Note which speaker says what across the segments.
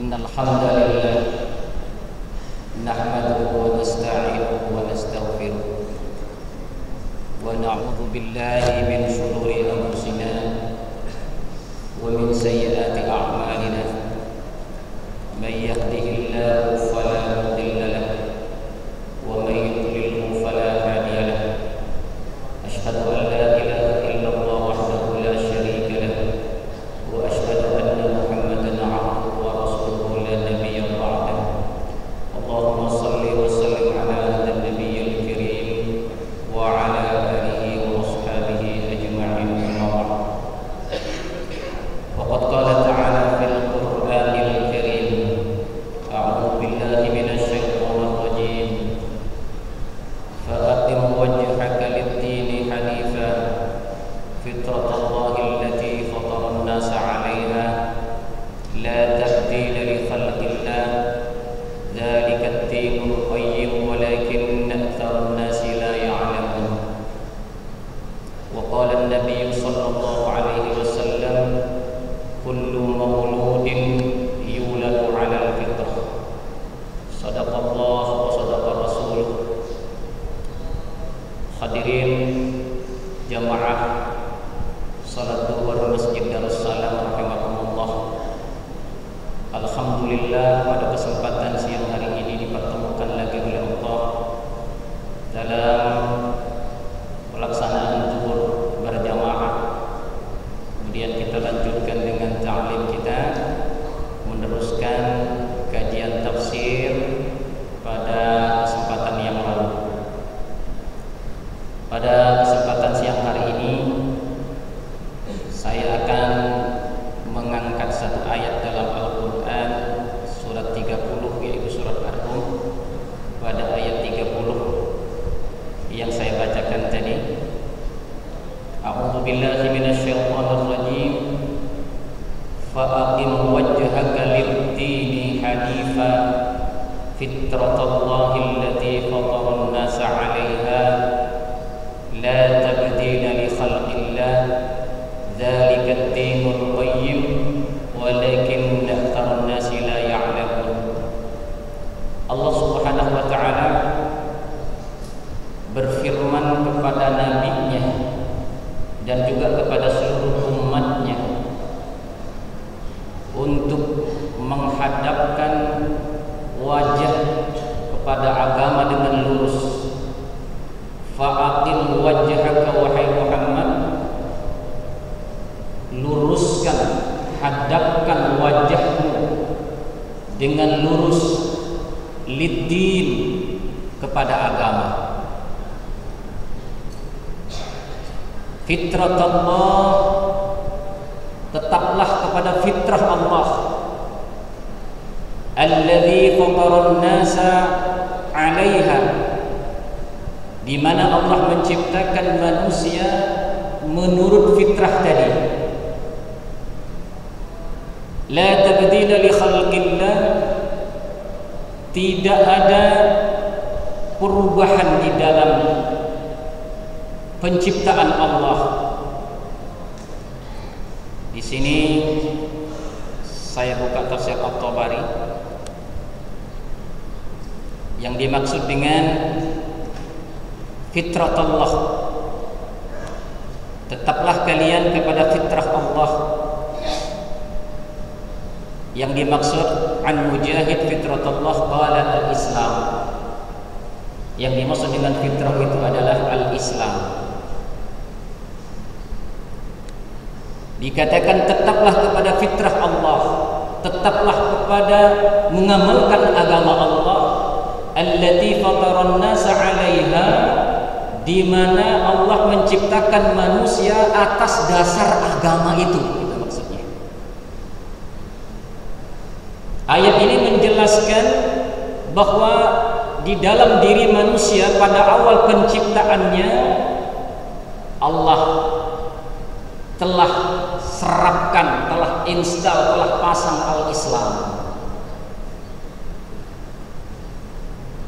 Speaker 1: Innal hamdalillah nahmaduhu wa nasta'inuhu wa nastaghfiruh wa na'udzu billahi min shururi anfusina wa min sayyiati a'malina may yahdihillahu fala mudilla lahu wa may yudlilhu fala hadiya lahu asyhadu an la ilaha illallah wahdahu la syarika lahu wa asyhadu anna Muhammadan 'abduhu wa rasuluhu la nabiyya ba'dahu. Allahumma shalli wa sallim ala hadzal nabiyyil karim wa ala alihi wa ashabihi ajma'in. Waqad qala ta'ala fil Qur'anil karim a'udzu billahi minasy syaithanir rajim fa'aqim wajhaka lid-dini hanifan fitratallahi allati fatara an-nasa 'alaiha la tabdila li khalqillah dzalika ad-dinul qayyim walakinna aktsara an-nasi la ya'lamun. Wa qala an-nabiy sallallahu alaihi wasallam kullu mauludin yuladu 'ala al-fitrah. Shadaqallah wa shadaqa rasuluh. Hadirin jamaah salat zuhur Masjid Darussalam rahimakumullah. Alhamdulillah pada kesempatan siang hari ini dipertemukan lagi oleh Allah dalam pelaksanaan zuhur berjamaah. Kemudian kita lanjutkan dengan ta'lim kita, meneruskan kajian tafsir pada kesempatan yang lalu. Pada kesempatan siang hari ini saya akan mengangkat satu ayat dalam Al-Quran surat 30, yaitu surat Ar-Rum, pada ayat 30 yang saya bacakan tadi. A'udzu billahi minasyaitonir rajim. Fa'aqim wajhaka lid-dini hanifa fitratallahi allati fatara an-nasa 'alaiha la tabdila li khalqillah dzalika ad-dinul qayyim walakinna aktsara an-nasi la ya'lamun. Allah Subhanahu wa taala berfirman kepada nabinya dan juga kepada seluruh umatnya untuk menghadapkan wajah kepada agama dengan lurus. Fa'aqim wajhaka wahai Muhammad, luruskan, hadapkan wajahmu dengan lurus, lid-din, kepada agama. Fitratullah, tetaplah kepada fitrah Allah. Alladzi fatara an-nasa 'alaiha, di mana Allah menciptakan manusia menurut fitrah tadi. La tabdila li khalqillah, tidak ada perubahan di dalam penciptaan Allah. Di sini saya buka tafsir At-Tabari. Yang dimaksud dengan fitrah Allah, tetaplah kalian kepada fitrah Allah. Yang dimaksud an Mujahid fitratullah qala al-Islam. Yang dimaksud dengan fitrah itu adalah al-Islam. Dikatakan tetaplah kepada fitrah Allah, tetaplah kepada mengamalkan agama Allah, allati fataran nasa 'alaiha, di mana Allah menciptakan manusia atas dasar agama itu. Itu maksudnya. Ayat ini menjelaskan bahwa di dalam diri manusia pada awal penciptaannya Allah telah serapkan, telah install, telah pasang al-Islam.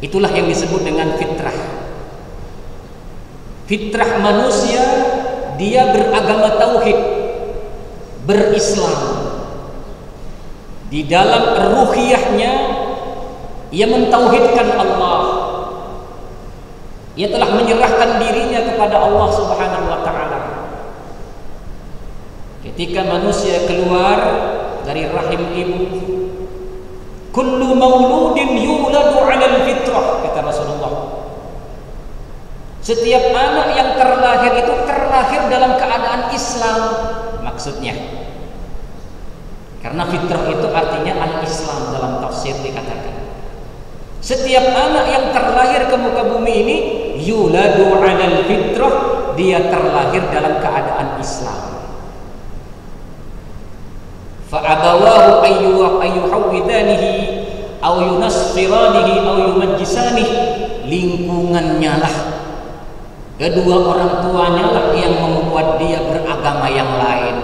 Speaker 1: Itulah yang disebut dengan fitrah. Fitrah manusia, dia beragama tauhid, berislam. Di dalam ruhiyahnya ia mentauhidkan Allah. Ia telah menyerahkan dirinya kepada Allah Subhanahu wa taala. Ketika manusia keluar dari rahim ibu, kullu mauludin yuladu 'alal fitrah, kata Rasulullah. Setiap anak yang terlahir itu terlahir dalam keadaan Islam, maksudnya. Karena fitrah itu artinya al-Islam, dalam tafsir dikatakan. Setiap anak yang terlahir ke muka bumi ini yuladu 'alal fitrah, dia terlahir dalam keadaan Islam. Fa abawahu ayyuhawwidanihi aw yunassiranihi aw yumajjisanihi, lingkungannya lah, kedua orang tuanya lah yang membuat dia beragama yang lain.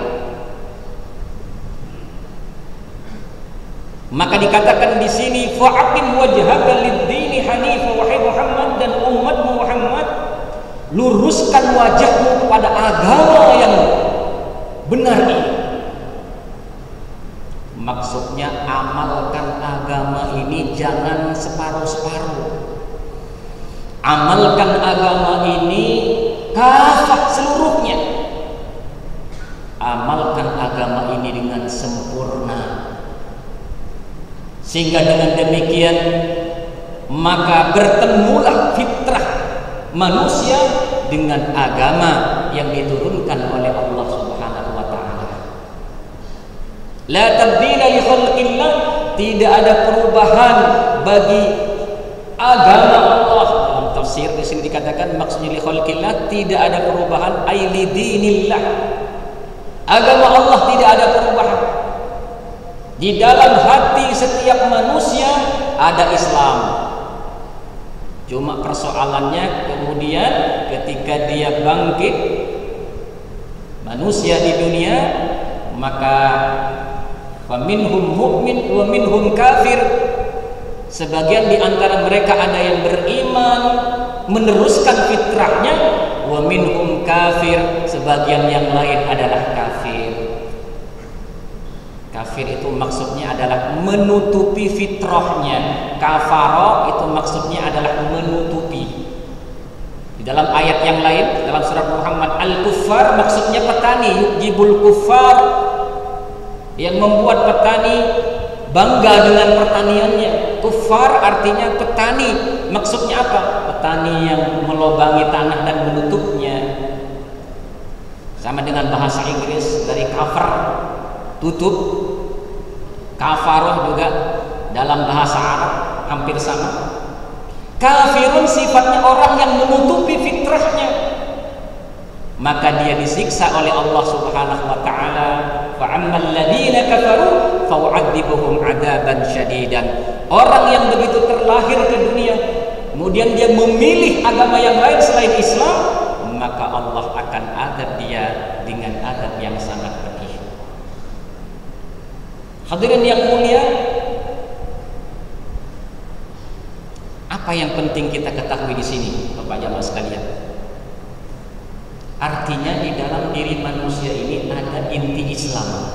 Speaker 1: Maka dikatakan di sini fa'aqim wajhaka lid-dini hanifa, wahai Muhammad dan umat Muhammad, luruskan wajahmu kepada agama yang benar ini. Maksudnya amalkan agama ini jangan separuh-separuh. Amalkan agama ini kafah seluruhnya. Amalkan agama ini dengan sempurna. Sehingga dengan demikian maka bertemulah fitrah manusia dengan agama yang diturunkan oleh Allah Subhanahu wa taala. La tabdila li khalqillah, tidak ada perubahan bagi agama Allah. Dalam tafsir di sini dikatakan maksudnya li khalqillah, tidak ada perubahan, ai li dinillah. Agama Allah tidak ada perubahan. Di dalam hati setiap manusia ada Islam. Cuma persoalannya kemudian ketika dia bangkit manusia di dunia, maka faminhum mu'min wa minhum kafir. Sebagian di antara mereka ada yang beriman meneruskan fitrahnya, wa minhum kafir, sebagian yang lain adalah kafir. Kafir itu maksudnya adalah menutupi fitrahnya. Kafaro itu maksudnya adalah menutupi. Di dalam ayat yang lain, dalam surat Muhammad, al-kuffar maksudnya petani, yujibul kuffar, yang membuat petani bangga dengan pertaniannya. Kuffar artinya petani. Maksudnya apa? Petani yang melobangi tanah dan menutupnya. Sama dengan bahasa Inggris dari cover, tutup. Kafaroh juga dalam bahasa Arab hampir sama. Kafirun sifatnya orang yang menutupi fitrahnya, maka dia disiksa oleh Allah Subhanahu wa taala. Fa ammal ladzina kafaru fa u'adzibuhum 'adzaban syadidan. Orang yang begitu terlahir ke dunia kemudian dia memilih agama yang lain selain Islam, maka Allah akan azab dia dengan azab yang sangat pedih. Hadirin yang mulia, apa yang penting kita ketahui di sini, Bapak jamaah sekalian? Artinya di dalam diri manusia ini ada inti Islam.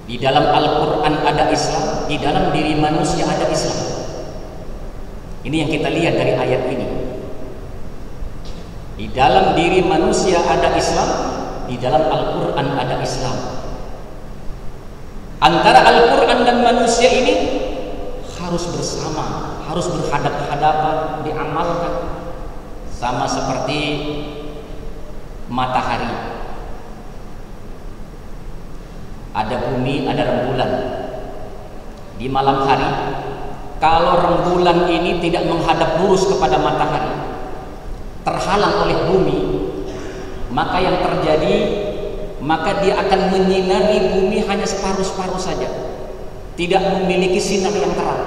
Speaker 1: Di dalam Al-Quran ada Islam, di dalam diri manusia ada Islam. Ini yang kita lihat dari ayat ini. Di dalam diri manusia ada Islam, di dalam Al-Quran ada Islam. Antara Al-Quran dan manusia ini harus bersama, harus berhadap-hadapan, diamalkan. Sama seperti matahari, ada bumi, ada rembulan. Di malam hari, kalau rembulan ini tidak menghadap lurus kepada matahari, terhalang oleh bumi, maka yang terjadi, maka dia akan menyinari bumi hanya separuh-separuh saja, tidak memiliki sinar yang terang.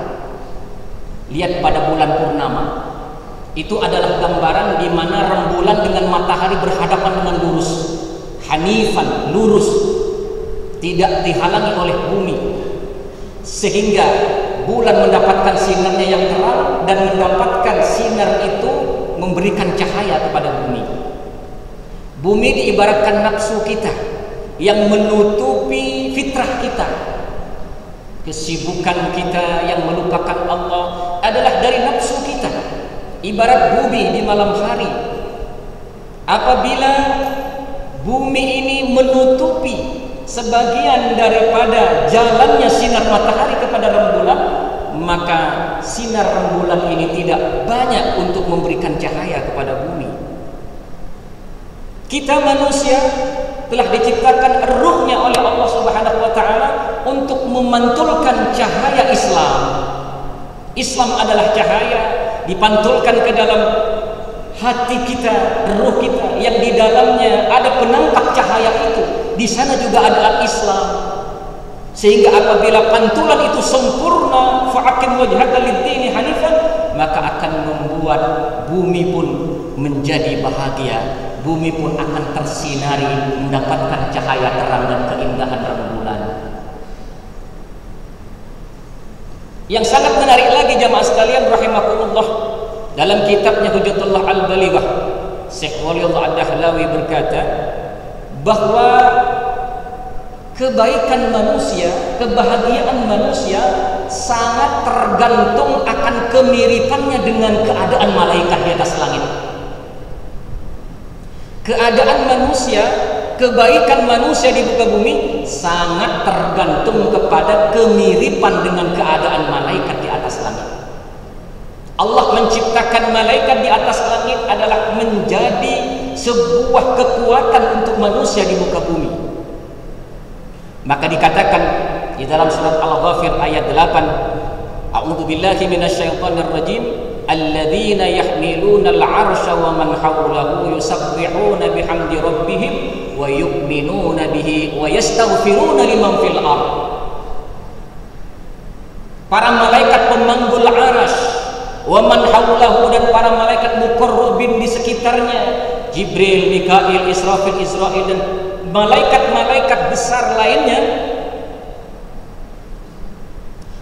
Speaker 1: Lihat pada bulan purnama, itu adalah gambaran di mana rembulan dengan matahari berhadapan dengan lurus, hanifan, lurus, tidak dihalangi oleh bumi, sehingga bulan mendapatkan sinarnya yang terang dan mendapatkan sinar itu memberikan cahaya kepada bumi. Bumi diibaratkan nafsu kita yang menutupi menutupi fitrah kita. Kesibukan kita yang melupakan Allah adalah dari nafsu kita, ibarat bumi di malam hari. Apabila bumi ini menutupi sebagian daripada jalannya sinar matahari kepada rembulan, maka sinar rembulan ini tidak banyak untuk memberikan cahaya kepada bumi. Kita manusia telah diciptakan ruhnya oleh Allah Subhanahu wa taala untuk memantulkan cahaya Islam. Islam adalah cahaya, dipantulkan ke dalam hati kita, ruh kita yang di dalamnya ada penangkap cahaya itu. Di sana juga adalah Islam. Sehingga apabila pantulan itu sempurna, fa'aqim wajhaka lid-dini hanifan, maka akan membuat bumi pun menjadi bahagia. Bumi pun akan tersinari, mendapatkan cahaya terang dan keindahan rembulan. Yang sangat menarik lagi jamaah sekalian rahimakumullah, dalam kitabnya Hujjatullah Al-Balighah, Syekh Waliullah Ad-Dahlawi berkata bahwa kebaikan manusia, kebahagiaan manusia sangat tergantung akan kemiripannya dengan keadaan malaikat di atas langit. Keadaan manusia, kebaikan manusia di muka bumi sangat tergantung kepada kemiripan dengan keadaan malaikat di atas langit. Allah menciptakan malaikat di atas langit adalah menjadi sebuah kekuatan untuk manusia di muka bumi. Maka dikatakan di dalam surat Al-Ghafir ayat 8, A'udzu billahi minasyaitonir rajim, alladzina yahmiluna al-'arsya wa man hawlahu yusabbihuna bihamdi rabbihim wa yu'minuna bihi wa yastaghfiruna liman fil ardh. Para malaikat pemanggul 'arsy, wa man hawlahu, dan para malaikat muqarrabin di sekitarnya, Jibril, Mikail, Israfil, Israil, dan malaikat-malaikat besar lainnya,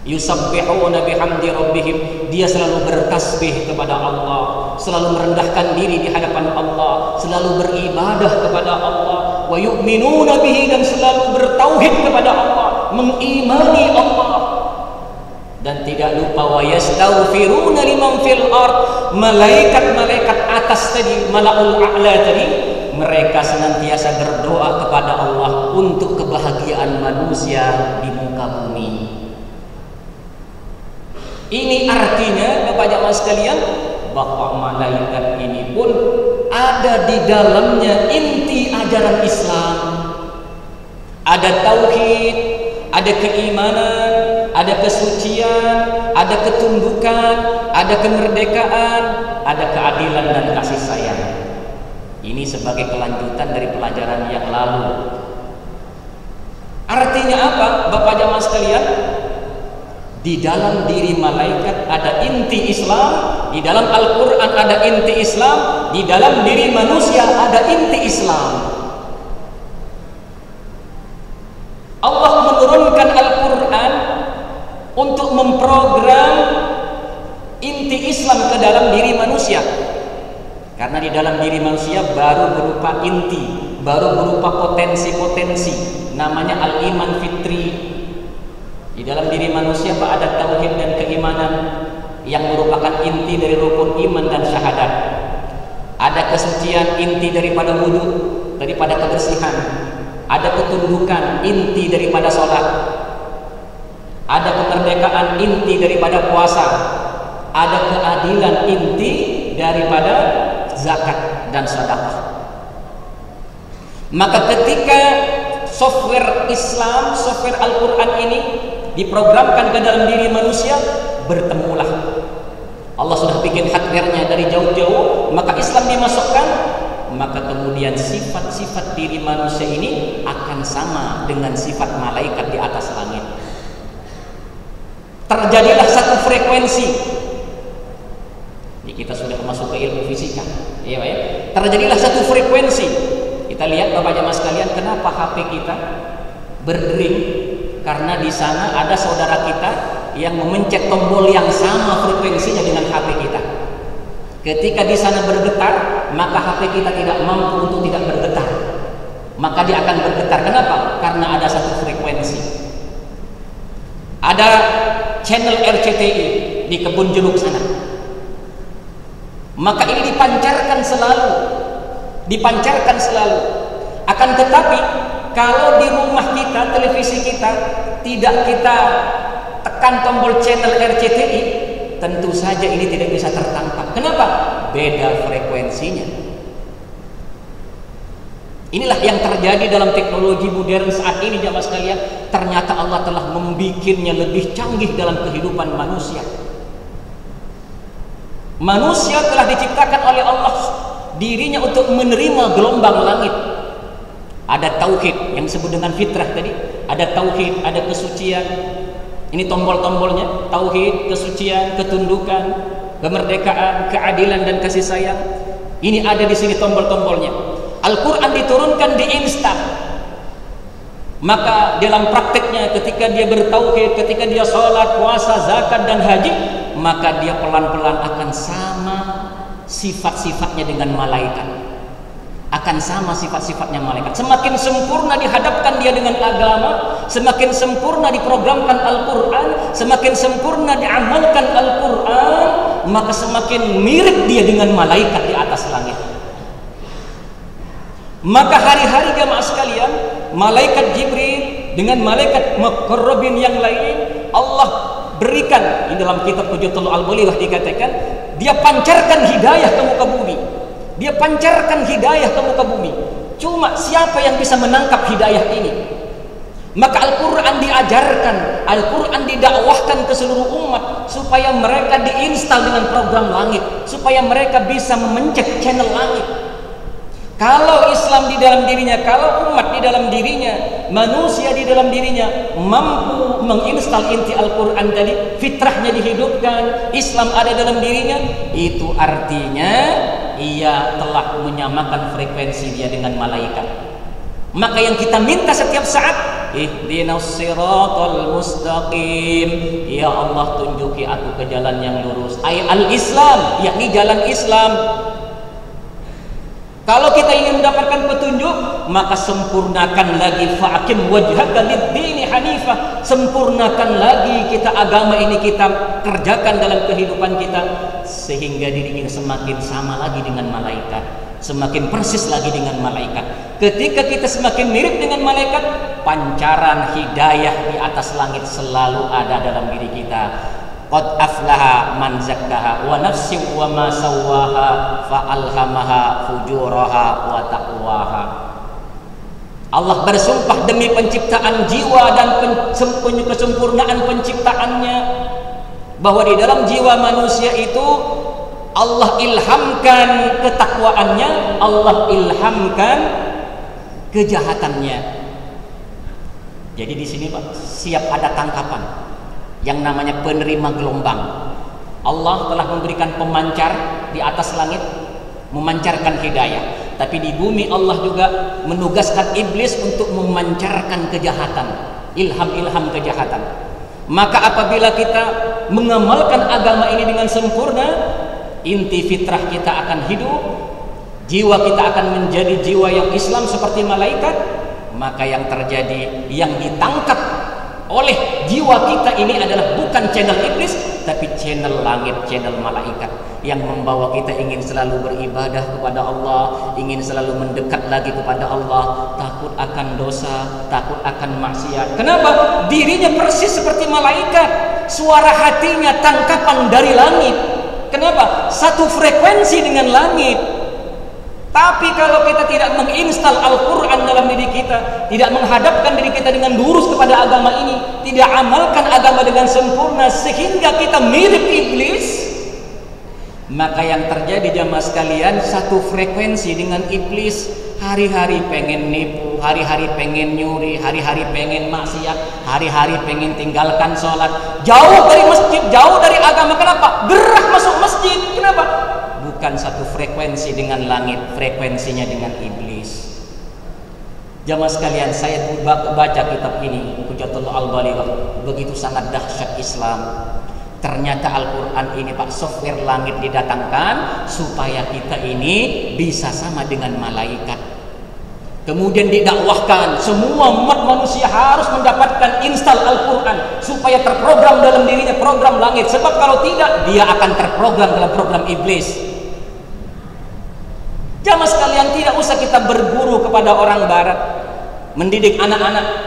Speaker 1: yusabbihuna bihamdi rabbihim, dia selalu bertasbih kepada Allah, selalu merendahkan diri di hadapan Allah, selalu beribadah kepada Allah, wa yu'minuna bihi, dan selalu bertauhid kepada Allah, mengimani Allah. Dan tidak lupa wa yastaghfiruna liman fil ard, malaikat-malaikat atas tadi, malaul a'la tadi, mereka senantiasa berdoa kepada Allah untuk kebahagiaan manusia di muka bumi. Ini artinya Bapak jamaah sekalian bahwa malaikat ini pun ada di dalamnya inti ajaran Islam. Ada tauhid, ada keimanan, ada kesucian, ada ketundukan, ada kemerdekaan, ada keadilan dan kasih sayang. Ini sebagai kelanjutan dari pelajaran yang lalu. Artinya apa Bapak jamaah sekalian? Di dalam diri malaikat ada inti Islam, di dalam Al-Quran ada inti Islam, di dalam diri manusia ada inti Islam. Allah menurunkan Al-Quran untuk memprogram inti Islam ke dalam diri manusia. Karena di dalam diri manusia baru berupa inti, baru berupa potensi-potensi, namanya al-iman fitri. Di dalam diri manusia ada tauhid dan keimanan yang merupakan inti dari rukun iman dan syahadat. Ada kesucian, inti daripada wudu, daripada kebersihan. Ada ketundukan, inti daripada sholat. Ada kemerdekaan, inti daripada puasa. Ada keadilan, inti daripada zakat dan sedekah. Maka ketika software Islam, software Al-Quran ini diprogramkan ke dalam diri manusia, bertemulah. Allah sudah bikin hardware-nya dari jauh-jauh, maka Islam dimasukkan, maka kemudian sifat-sifat diri manusia ini akan sama dengan sifat malaikat di atas langit. Terjadilah satu frekuensi. Ini kita sudah masuk ke ilmu fisika, ya Pak ya. Terjadilah satu frekuensi. Kita lihat Bapak jemaah sekalian, kenapa HP kita berdering? Karena di sana ada saudara kita yang memencet tombol yang sama frekuensinya dengan HP kita. Ketika di sana bergetar, maka HP kita tidak mampu untuk tidak bergetar. Maka dia akan bergetar. Kenapa? Karena ada satu channel RCTI di Kebun Jeruk sana. Maka ini dipancarkan selalu. Akan tetapi kalau di rumah kita, televisi kita, tidak kita tekan tombol channel RCTI, tentu saja ini tidak bisa tertangkap. Kenapa? Beda frekuensinya. Inilah yang terjadi dalam teknologi modern saat ini, jamaah sekalian. Ternyata Allah telah membikinnya lebih canggih dalam kehidupan manusia. Manusia telah diciptakan oleh Allah dirinya untuk menerima gelombang langit. Ada tauhid yang disebut dengan fitrah tadi, ada tauhid, ada kesucian. Ini tombol-tombolnya: tauhid, kesucian, ketundukan, kemerdekaan, keadilan dan kasih sayang. Ini ada di sini tombol-tombolnya. Al-Quran diturunkan di instan. Maka dalam prakteknya ketika dia bertauhid, ketika dia sholat, puasa, zakat dan haji, maka dia pelan-pelan akan sama sifat-sifatnya dengan malaikat. Akan sama sifat-sifatnya malaikat. Semakin sempurna dihadapkan dia dengan agama, semakin sempurna diprogramkan Al-Quran, semakin sempurna diamalkan Al-Quran, maka semakin mirip dia dengan malaikat di atas langit. Maka hari-hari jamaah sekalian, malaikat Jibril dengan malaikat muqarrabin yang lain Allah berikan. Di dalam kitab Hujjatul Al-Balighah dikatakan, dia pancarkan hidayah ke muka bumi. Dia pancarkan hidayah ke muka bumi. Cuma siapa yang bisa menangkap hidayah ini? Maka Al-Quran diajarkan, Al-Quran didakwahkan ke seluruh umat supaya mereka diinstal dengan program langit, supaya mereka bisa memencet channel langit. Kalau Islam di dalam dirinya, kalau umat di dalam dirinya, manusia di dalam dirinya mampu menginstal inti Al-Quran tadi, fitrahnya dihidupkan, Islam ada dalam dirinya, itu artinya ia telah menyamakan frekuensi dia dengan malaikat. Maka yang kita minta setiap saat, ihdinas siratal mustaqim, ya Allah tunjuki aku ke jalan yang lurus. Al-Islam, yakni jalan Islam. Kalau kita ingin mendapatkan petunjuk, maka sempurnakan lagi, fa'akim wajhaka lid-dini hanifah. Sempurnakan lagi kita agama ini, kita kerjakan dalam kehidupan kita, sehingga diri kita semakin sama lagi dengan malaikat, semakin persis lagi dengan malaikat. Ketika kita semakin mirip dengan malaikat, pancaran hidayah di atas langit selalu ada dalam diri kita. Qad aflaha man zakkaha wa nafsin wa ma sawwaha fa alhamaha fujuraha wa taqwaha. Allah bersumpah demi penciptaan jiwa dan kesempurnaan penciptaannya, bahwa di dalam jiwa manusia itu Allah ilhamkan ketakwaannya, Allah ilhamkan kejahatannya. Jadi di sini Pak, siap ada tangkapan yang namanya penerima gelombang. Allah telah memberikan pemancar di atas langit, memancarkan hidayah. Tapi di bumi Allah juga menugaskan iblis untuk memancarkan kejahatan, ilham-ilham kejahatan. Maka apabila kita mengamalkan agama ini dengan sempurna, inti fitrah kita akan hidup, jiwa kita akan menjadi jiwa yang Islam seperti malaikat. Maka yang terjadi, yang ditangkap oleh jiwa kita ini adalah bukan channel iblis, tapi channel langit, channel malaikat, yang membawa kita ingin selalu beribadah kepada Allah, ingin selalu mendekat lagi kepada Allah, takut akan dosa, takut akan maksiat. Kenapa? Dirinya persis seperti malaikat, suara hatinya tangkapan dari langit. Kenapa? Satu frekuensi dengan langit. Tapi kalau kita tidak menginstal Al-Quran dalam diri kita, tidak menghadapkan diri kita dengan lurus kepada agama ini, tidak amalkan agama dengan sempurna sehingga kita mirip iblis, maka yang terjadi jamaah sekalian, satu frekuensi dengan iblis. Hari-hari pengen nipu, hari-hari pengen nyuri, hari-hari pengen maksiat, hari-hari pengen tinggalkan sholat, jauh dari masjid, jauh dari agama. Kenapa? Gerah masuk masjid. Kenapa? Bukan satu frekuensi dengan langit, frekuensinya dengan iblis. Jamaah sekalian, saya baca kitab ini, Hujjatul Al-Balighah, begitu sangat dahsyat Islam. Ternyata Al-Quran ini Pak, software langit didatangkan supaya kita ini bisa sama dengan malaikat. Kemudian didakwahkan semua umat manusia harus mendapatkan install Al-Quran supaya terprogram dalam dirinya program langit. Sebab kalau tidak, dia akan terprogram dalam program iblis. Jamaah sekalian, tidak usah kita berguru kepada orang barat mendidik anak-anak.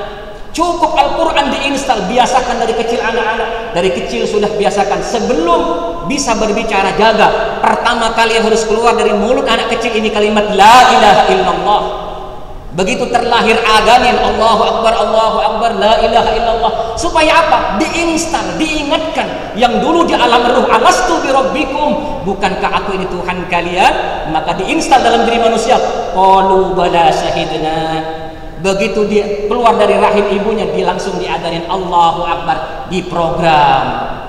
Speaker 1: Cukup Al-Quran diinstal, biasakan dari kecil anak-anak. Dari kecil sudah biasakan. Sebelum bisa berbicara, jaga. Pertama kali yang harus keluar dari mulut anak kecil ini kalimat La ilaha illallah. Begitu terlahir agamin Allahu Akbar, La ilaha illallah. Supaya apa? Diinstal, diingatkan. Yang dulu di alam ruh, alastu birabbikum, bukankah aku ini Tuhan kalian? Maka diinstal dalam diri manusia, qalu bala syahidna. Begitu dia keluar dari rahim ibunya, dia langsung diadarin Allahu Akbar,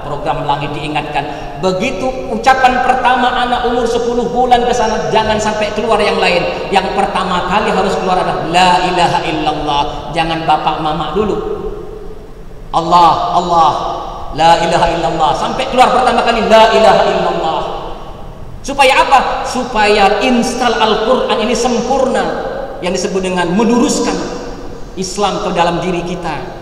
Speaker 1: program langit diingatkan. Begitu ucapan pertama anak umur 10 bulan ke sana, jangan sampai keluar yang lain. Yang pertama kali harus keluar adalah La ilaha illallah. Jangan bapak mama dulu. Allah, La ilaha illallah. Sampai keluar pertama kali La ilaha illallah. Supaya apa? Supaya install Al-Quran ini sempurna, yang disebut dengan meluruskan Islam ke dalam diri kita.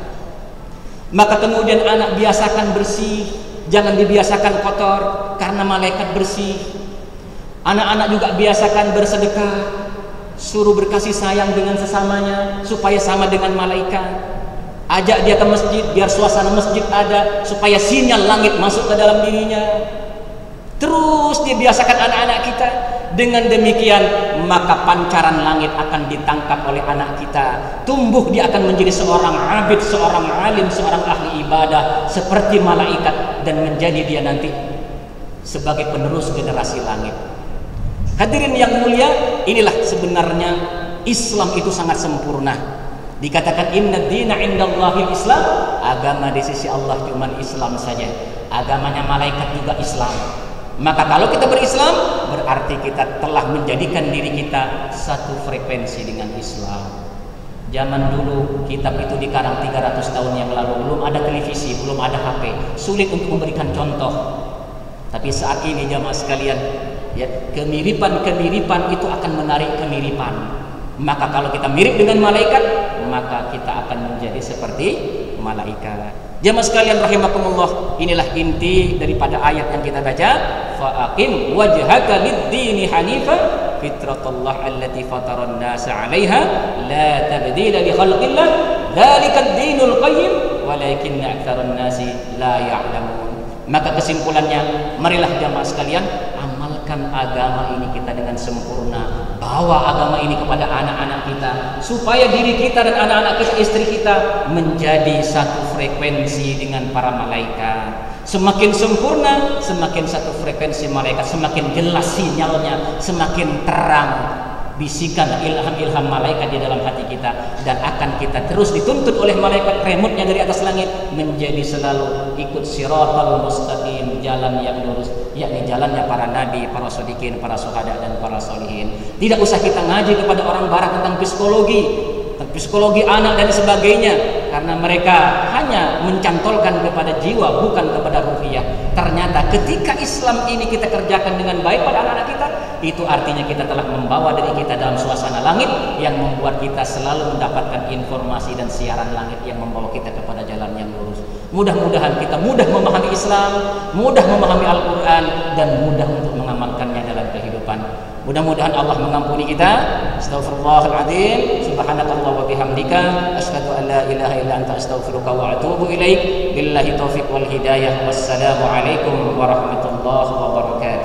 Speaker 1: Maka kemudian anak biasakan bersih, jangan dibiasakan kotor, karena malaikat bersih. Anak-anak juga biasakan bersedekah, suruh berkasih sayang dengan sesamanya supaya sama dengan malaikat. Ajak dia ke masjid biar suasana masjid ada, supaya sinyal langit masuk ke dalam dirinya. Terus dibiasakan anak-anak kita. Dengan demikian maka pancaran langit akan ditangkap oleh anak kita. Tumbuh dia akan menjadi seorang abid, seorang alim, seorang ahli ibadah seperti malaikat, dan menjadi dia nanti sebagai penerus generasi langit. Hadirin yang mulia, inilah sebenarnya Islam itu sangat sempurna. Dikatakan inna dina indallahil Islam, agama di sisi Allah cuma Islam saja. Agamanya malaikat juga Islam. Maka kalau kita berislam, berarti kita telah menjadikan diri kita satu frekuensi dengan Islam. Zaman dulu kitab itu dikarang 300 tahun yang lalu, belum ada televisi, belum ada HP, sulit untuk memberikan contoh. Tapi saat ini jamaah sekalian, ya, kemiripan-kemiripan itu akan menarik kemiripan. Maka kalau kita mirip dengan malaikat, maka kita akan menjadi seperti malaikat. Jamaah sekalian rahimakumullah, inilah inti daripada ayat yang kita baca. Fa'aqim wajhaka lid-dini hanifa fitratallah allati fataran nasa 'alaiha la tabdila li khalqillah dzalikad dinul qayyim walakinna aktsarun nasi la ya'lamun. Maka kesimpulannya, marilah jamaah sekalian amalkan agama ini kita dengan sempurna. Bawa agama ini kepada anak-anak kita, supaya diri kita dan anak-anak kita, istri kita menjadi satu frekuensi dengan para malaikat. Semakin sempurna, semakin satu frekuensi malaikat, semakin jelas sinyalnya, semakin terang bisikan ilham-ilham malaikat di dalam hati kita, dan akan kita terus dituntut oleh malaikat remote-nya dari atas langit menjadi selalu ikut siratal mustaqim, jalan yang lurus, yakni jalannya para nabi, para shodiqin, para syuhada, dan para solihin. Tidak usah kita ngaji kepada orang barat tentang psikologi anak dan sebagainya, karena mereka hanya mencantolkan kepada jiwa, bukan kepada ruhiyah. Ternyata ketika Islam ini kita kerjakan dengan baik pada anak-anak kita, itu artinya kita telah membawa diri kita dalam suasana langit yang membuat kita selalu mendapatkan informasi dan siaran langit yang membawa kita kepada jalan yang lurus. Mudah-mudahan kita mudah memahami Islam, mudah memahami Al-Quran, dan mudah untuk mengamalkannya dalam kehidupan. Mudah-mudahan Allah mengampuni kita. Astaghfirullahaladzim. Subhanakallah wa bihamdika, asyhadu an la ilaha illa anta, astaghfiruka wa atubu ilaik. Billahi taufiq wal hidayah. Wassalamu alaikum warahmatullahi wabarakatuh.